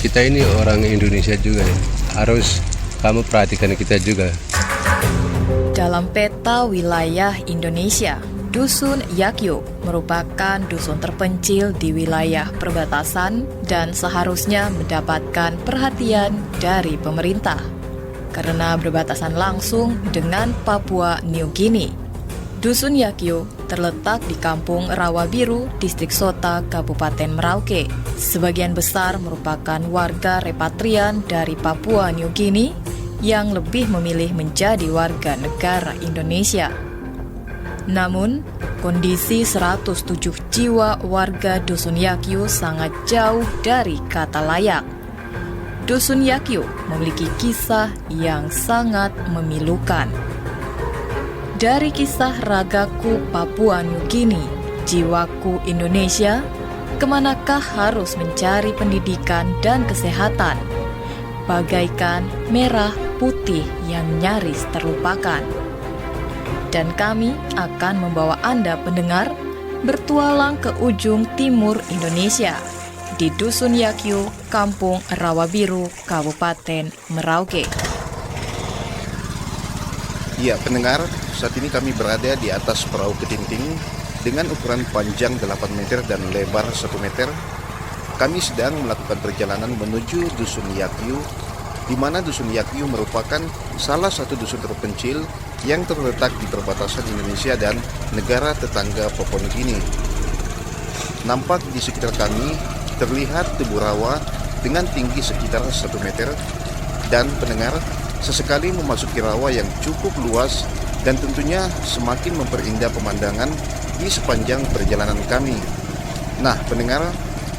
kita ini orang Indonesia juga ya. Harus kamu perhatikan kita juga. Dalam peta wilayah Indonesia, Dusun Yakyu merupakan dusun terpencil di wilayah perbatasan dan seharusnya mendapatkan perhatian dari pemerintah karena berbatasan langsung dengan Papua New Guinea. Dusun Yakyu terletak di Kampung Rawabiru, Distrik Sota, Kabupaten Merauke. Sebagian besar merupakan warga repatrian dari Papua New Guinea yang lebih memilih menjadi warga negara Indonesia. Namun, kondisi 107 jiwa warga Dusun Yakyu sangat jauh dari kata layak. Dusun Yakyu memiliki kisah yang sangat memilukan. Dari kisah ragaku Papua New Guinea, jiwaku Indonesia, kemanakah harus mencari pendidikan dan kesehatan? Bagaikan merah putih yang nyaris terlupakan. Dan kami akan membawa Anda pendengar bertualang ke ujung timur Indonesia di Dusun Yakyu, Kampung Rawabiru, Kabupaten Merauke. Ya, pendengar, saat ini kami berada di atas perahu ketinting dengan ukuran panjang 8 meter dan lebar 1 meter. Kami sedang melakukan perjalanan menuju Dusun Yakyu, di mana Dusun Yakyu merupakan salah satu dusun terpencil yang terletak di perbatasan Indonesia dan negara tetangga Papua New Guinea. Nampak di sekitar kami terlihat tebu rawa dengan tinggi sekitar 1 meter dan pendengar sesekali memasuki rawa yang cukup luas dan tentunya semakin memperindah pemandangan di sepanjang perjalanan kami. Nah, pendengar,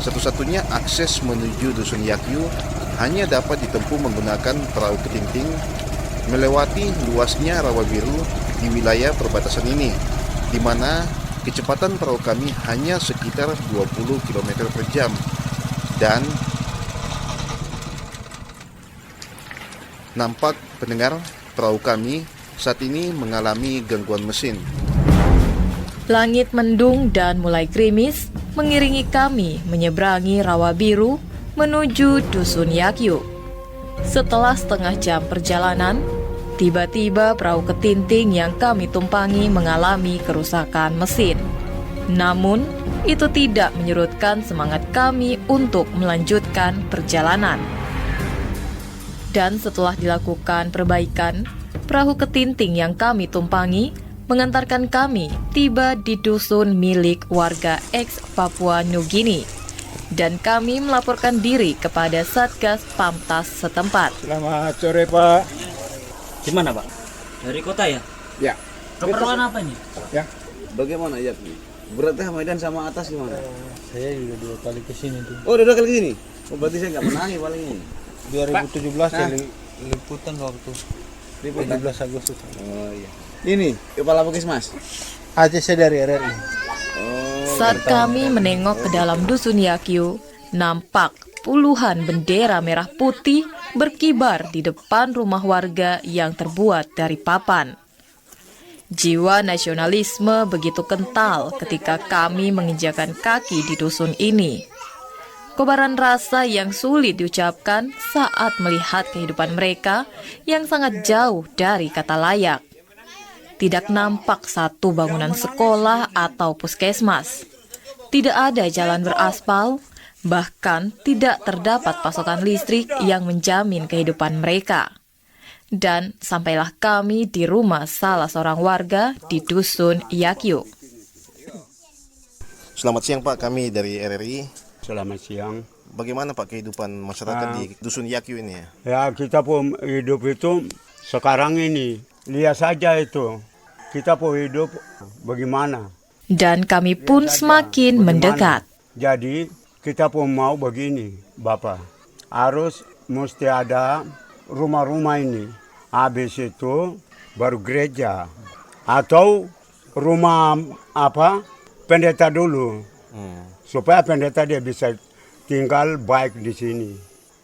satu-satunya akses menuju Dusun Yakyu hanya dapat ditempuh menggunakan perahu ketinting melewati luasnya rawa biru di wilayah perbatasan ini, di mana kecepatan perahu kami hanya sekitar 20 km per jam. Dan nampak pendengar, perahu kami saat ini mengalami gangguan mesin. Langit mendung dan mulai gerimis mengiringi kami menyeberangi rawa biru menuju Dusun Yakyu. Setelah setengah jam perjalanan, tiba-tiba perahu ketinting yang kami tumpangi mengalami kerusakan mesin. Namun, itu tidak menyurutkan semangat kami untuk melanjutkan perjalanan. Dan setelah dilakukan perbaikan, perahu ketinting yang kami tumpangi mengantarkan kami tiba di dusun milik warga ex-Papua New Guinea. Dan kami melaporkan diri kepada Satgas Pamtas setempat. Selamat sore, Pak. Gimana, Pak? Dari kota ya? Ya. Keperluan apa nih? Ya. Bagaimana ya? Beratnya Medan sama atas gimana? Saya juga 2 kali ke sini tuh. Oh, udah 2 kali kesini? Oh, berarti saya nggak pernah nih paling ini. 2017 ya liputan waktu 17 Agustus. Oh iya. Ini kepala Puskesmas. Aceh saya dari RRI. Saat kami menengok ke dalam Dusun Yakyu, nampak puluhan bendera merah putih berkibar di depan rumah warga yang terbuat dari papan. Jiwa nasionalisme begitu kental ketika kami menginjakan kaki di dusun ini. Kobaran rasa yang sulit diucapkan saat melihat kehidupan mereka yang sangat jauh dari kata layak. Tidak nampak satu bangunan sekolah atau puskesmas. Tidak ada jalan beraspal, bahkan tidak terdapat pasokan listrik yang menjamin kehidupan mereka. Dan sampailah kami di rumah salah seorang warga di Dusun Yakyu. Selamat siang, Pak, kami dari RRI. Selamat siang. Bagaimana, Pak, kehidupan masyarakat di Dusun Yakyu ini ya? Ya, kita pun hidup itu sekarang ini. Lihat saja itu. Kita pun hidup bagaimana. Dan kami pun semakin mendekat. Jadi, kita pun mau begini, Bapak. Mesti ada rumah-rumah ini. Habis itu baru gereja. Atau rumah pendeta dulu. Supaya pendeta dia bisa tinggal baik di sini.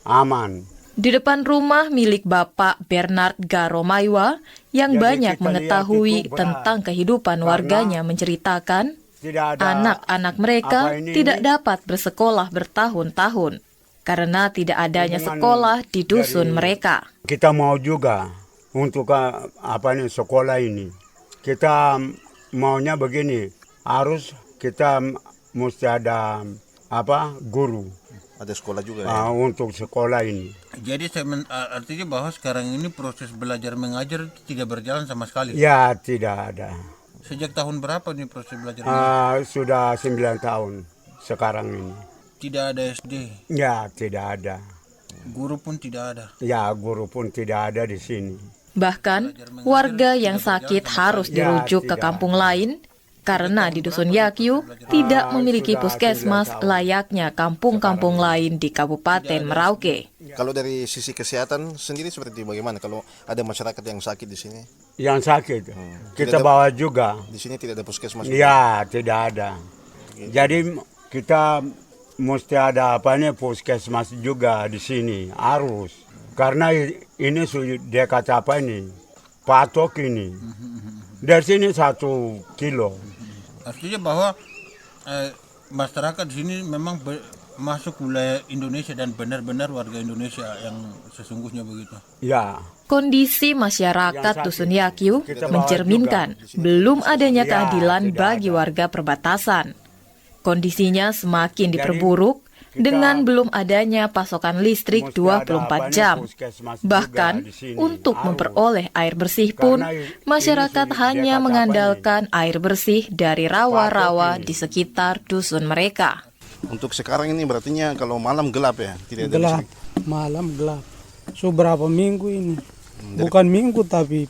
Aman. Di depan rumah milik Bapak Bernard Garomaiwa yang banyak mengetahui tentang kehidupan warganya menceritakan anak-anak mereka tidak dapat bersekolah bertahun-tahun. karena tidak adanya sekolah di dusun mereka. Kita mau juga untuk sekolah ini. Kita maunya begini, harus kita mesti ada guru. Ada sekolah juga untuk sekolah ini. Jadi artinya bahwa sekarang ini proses belajar mengajar tidak berjalan sama sekali? Ya, tidak ada. Sejak tahun berapa nih proses belajar mengajar? Sudah 9 tahun sekarang ini. Tidak ada SD? Ya, tidak ada. Guru pun tidak ada? Ya, guru pun tidak ada di sini. Bahkan, warga yang sakit harus dirujuk ke kampung lain karena di Dusun Yakyu tidak memiliki puskesmas layaknya kampung-kampung lain di Kabupaten Merauke. Kalau dari sisi kesehatan sendiri seperti bagaimana kalau ada masyarakat yang sakit di sini? Yang sakit, kita bawa juga. Di sini tidak ada puskesmas? Ya, tidak ada. Jadi kita mesti ada puskesmas juga di sini, harus. Karena ini sudah dekat patok ini. Dari sini 1 kilo. Artinya bahwa masyarakat di sini memang masuk wilayah Indonesia dan benar-benar warga Indonesia yang sesungguhnya begitu. Ya. Kondisi masyarakat Dusun Yakyu mencerminkan belum adanya keadilan bagi warga perbatasan. Kondisinya semakin diperburuk dengan belum adanya pasokan listrik 24 jam. Bahkan untuk memperoleh air bersih pun, masyarakat hanya mengandalkan air bersih dari rawa-rawa di sekitar dusun mereka. Untuk sekarang ini berarti kalau malam gelap ya? Tidak ada gelap, listrik. malam gelap. Berapa minggu ini? Bukan minggu tapi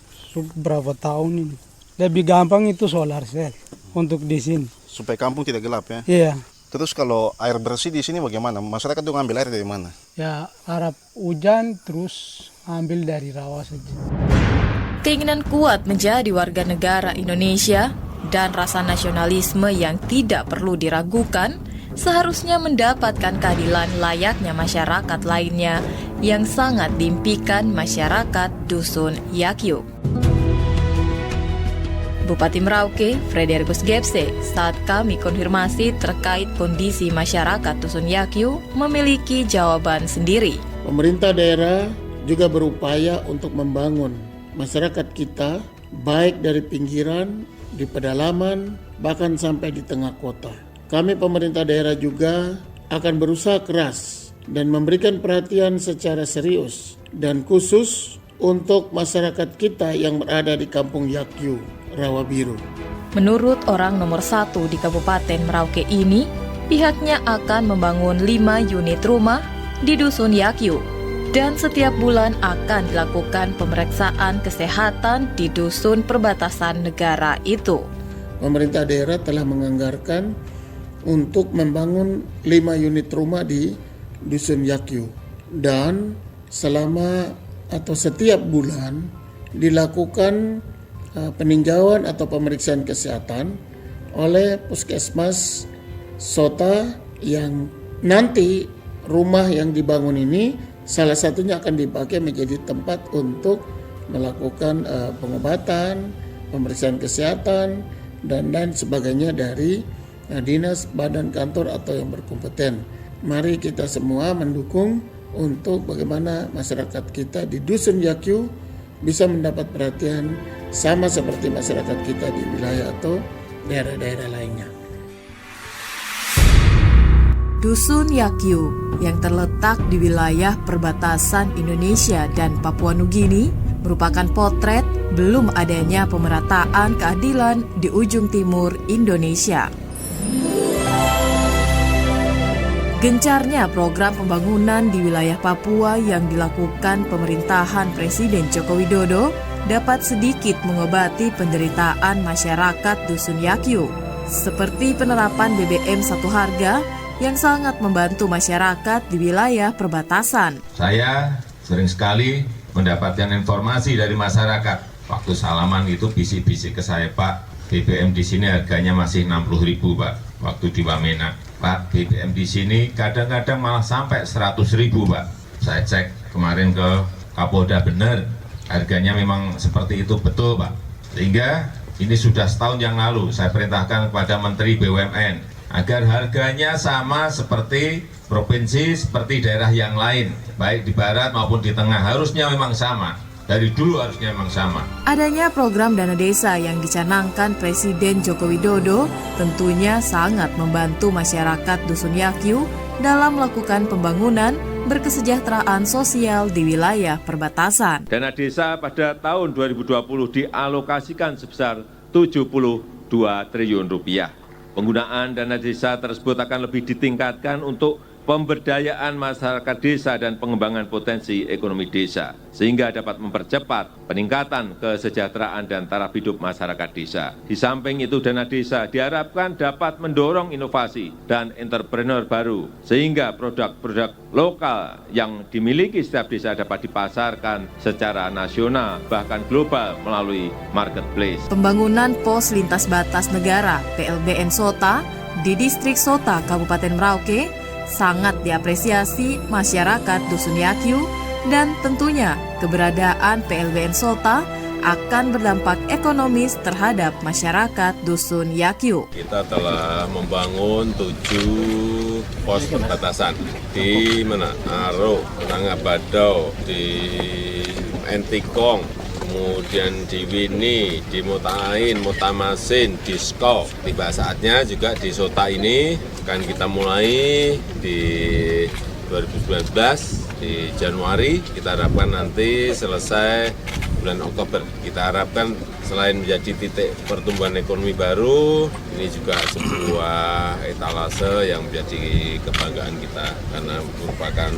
berapa tahun ini. Lebih gampang itu solar cell untuk di sini. Supaya kampung tidak gelap ya? Iya. Terus kalau air bersih di sini bagaimana? Masyarakat tuh ngambil air dari mana? Ya, harap hujan terus ambil dari rawa saja. Keinginan kuat menjadi warga negara Indonesia dan rasa nasionalisme yang tidak perlu diragukan seharusnya mendapatkan keadilan layaknya masyarakat lainnya yang sangat diimpikan masyarakat Dusun Yakyu. Bupati Merauke, Fredericus Gepse, saat kami konfirmasi terkait kondisi masyarakat Dusun Yakyu memiliki jawaban sendiri. Pemerintah daerah juga berupaya untuk membangun masyarakat kita baik dari pinggiran, di pedalaman, bahkan sampai di tengah kota. Kami pemerintah daerah juga akan berusaha keras dan memberikan perhatian secara serius dan khusus untuk masyarakat kita yang berada di Kampung Yakyu, Rawa Biru. Menurut orang nomor 1 di Kabupaten Merauke ini, pihaknya akan membangun 5 unit rumah di Dusun Yakyu dan setiap bulan akan dilakukan pemeriksaan kesehatan di dusun perbatasan negara itu. Pemerintah daerah telah menganggarkan untuk membangun 5 unit rumah di Dusun Yakyu dan selama atau setiap bulan dilakukan peninjauan atau pemeriksaan kesehatan oleh puskesmas Sota yang nanti rumah yang dibangun ini salah satunya akan dipakai menjadi tempat untuk melakukan pengobatan, pemeriksaan kesehatan dan lain sebagainya dari dinas, badan, kantor atau yang berkompeten. Mari kita semua mendukung untuk bagaimana masyarakat kita di Dusun Yakyu bisa mendapat perhatian sama seperti masyarakat kita di wilayah atau daerah-daerah lainnya. Dusun Yakyu yang terletak di wilayah perbatasan Indonesia dan Papua Nugini merupakan potret belum adanya pemerataan keadilan di ujung timur Indonesia. Gencarnya program pembangunan di wilayah Papua yang dilakukan pemerintahan Presiden Joko Widodo dapat sedikit mengobati penderitaan masyarakat Dusun Yakyu, seperti penerapan BBM satu harga yang sangat membantu masyarakat di wilayah perbatasan. Saya sering sekali mendapatkan informasi dari masyarakat. Waktu salaman itu bisik-bisik ke saya, Pak, BBM di sini harganya masih 60.000, Pak. Waktu di Wamena, Pak, BBM di sini kadang-kadang malah sampai 100.000, Pak. Saya cek kemarin ke Kapolda, benar, harganya memang seperti itu, betul, Pak. Sehingga ini sudah setahun yang lalu saya perintahkan kepada Menteri BUMN agar harganya sama seperti Provinsi seperti daerah yang lain, baik di barat maupun di tengah, harusnya memang sama. Dari dulu harusnya memang sama. Adanya program dana desa yang dicanangkan Presiden Joko Widodo tentunya sangat membantu masyarakat Dusun Yakyu dalam melakukan pembangunan berkesejahteraan sosial di wilayah perbatasan. Dana desa pada tahun 2020 dialokasikan sebesar 72 triliun rupiah. Penggunaan dana desa tersebut akan lebih ditingkatkan untuk pemberdayaan masyarakat desa dan pengembangan potensi ekonomi desa, sehingga dapat mempercepat peningkatan kesejahteraan dan taraf hidup masyarakat desa. Di samping itu, dana desa diharapkan dapat mendorong inovasi dan entrepreneur baru, sehingga produk-produk lokal yang dimiliki setiap desa dapat dipasarkan secara nasional, bahkan global melalui marketplace. Pembangunan pos lintas batas negara PLBN Sota di distrik Sota, Kabupaten Merauke sangat diapresiasi masyarakat Dusun Yakyu, dan tentunya keberadaan PLBN Sota akan berdampak ekonomis terhadap masyarakat Dusun Yakyu. Kita telah membangun 7 pos perbatasan di Aro, Nangabadau, di Entikong, kemudian di Wini, di Mutain, Mutamasin, di Skok. Tiba saatnya juga di Sota ini akan kita mulai di 2019 di Januari. Kita harapkan nanti selesai bulan Oktober. Kita harapkan selain menjadi titik pertumbuhan ekonomi baru, ini juga sebuah etalase yang menjadi kebanggaan kita karena merupakan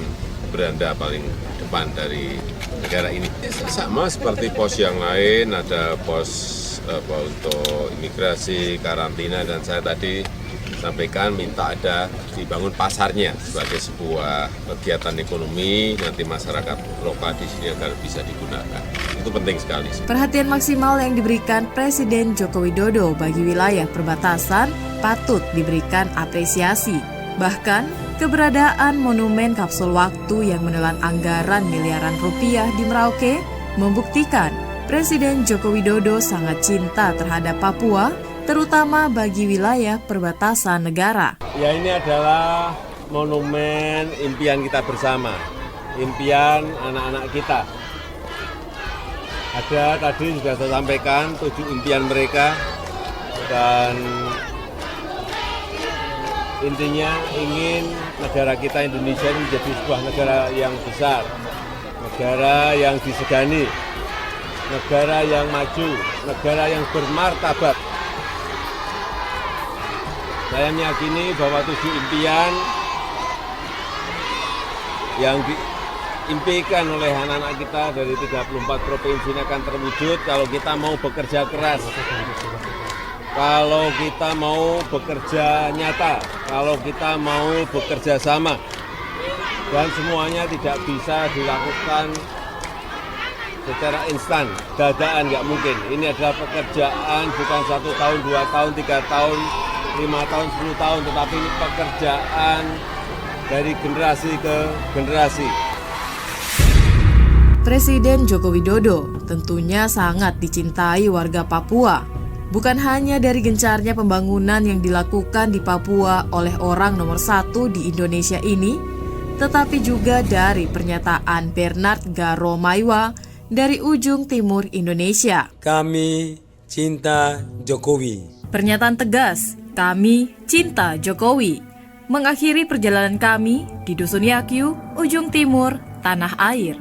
beranda paling depan dari negara ini. Sama seperti pos yang lain, ada pos untuk imigrasi, karantina, dan saya tadi sampaikan minta ada dibangun pasarnya sebagai sebuah kegiatan ekonomi, nanti masyarakat lokal di sini agar bisa digunakan. Itu penting sekali. Perhatian maksimal yang diberikan Presiden Joko Widodo bagi wilayah perbatasan patut diberikan apresiasi. Bahkan, keberadaan monumen kapsul waktu yang menelan anggaran miliaran rupiah di Merauke membuktikan Presiden Joko Widodo sangat cinta terhadap Papua, terutama bagi wilayah perbatasan negara. Ya, ini adalah monumen impian kita bersama, impian anak-anak kita. Ada tadi sudah saya sampaikan 7 impian mereka, dan intinya ingin negara kita Indonesia ini menjadi sebuah negara yang besar, negara yang disegani, negara yang maju, negara yang bermartabat. Saya meyakini bahwa 7 impian yang diimpikan oleh anak-anak kita dari 34 provinsi ini akan terwujud kalau kita mau bekerja keras, kalau kita mau bekerja nyata, kalau kita mau bekerja sama. Dan semuanya tidak bisa dilakukan secara instan, dadaan nggak mungkin. Ini adalah pekerjaan bukan 1 tahun, 2 tahun, 3 tahun, 5 tahun, 10 tahun, tetapi ini pekerjaan dari generasi ke generasi. Presiden Joko Widodo tentunya sangat dicintai warga Papua. Bukan hanya dari gencarnya pembangunan yang dilakukan di Papua oleh orang nomor 1 di Indonesia ini, tetapi juga dari pernyataan Bernard Garo Maiwa dari ujung timur Indonesia. Kami cinta Jokowi. Pernyataan tegas, kami cinta Jokowi, mengakhiri perjalanan kami di Dusun Yakyu, ujung timur tanah air.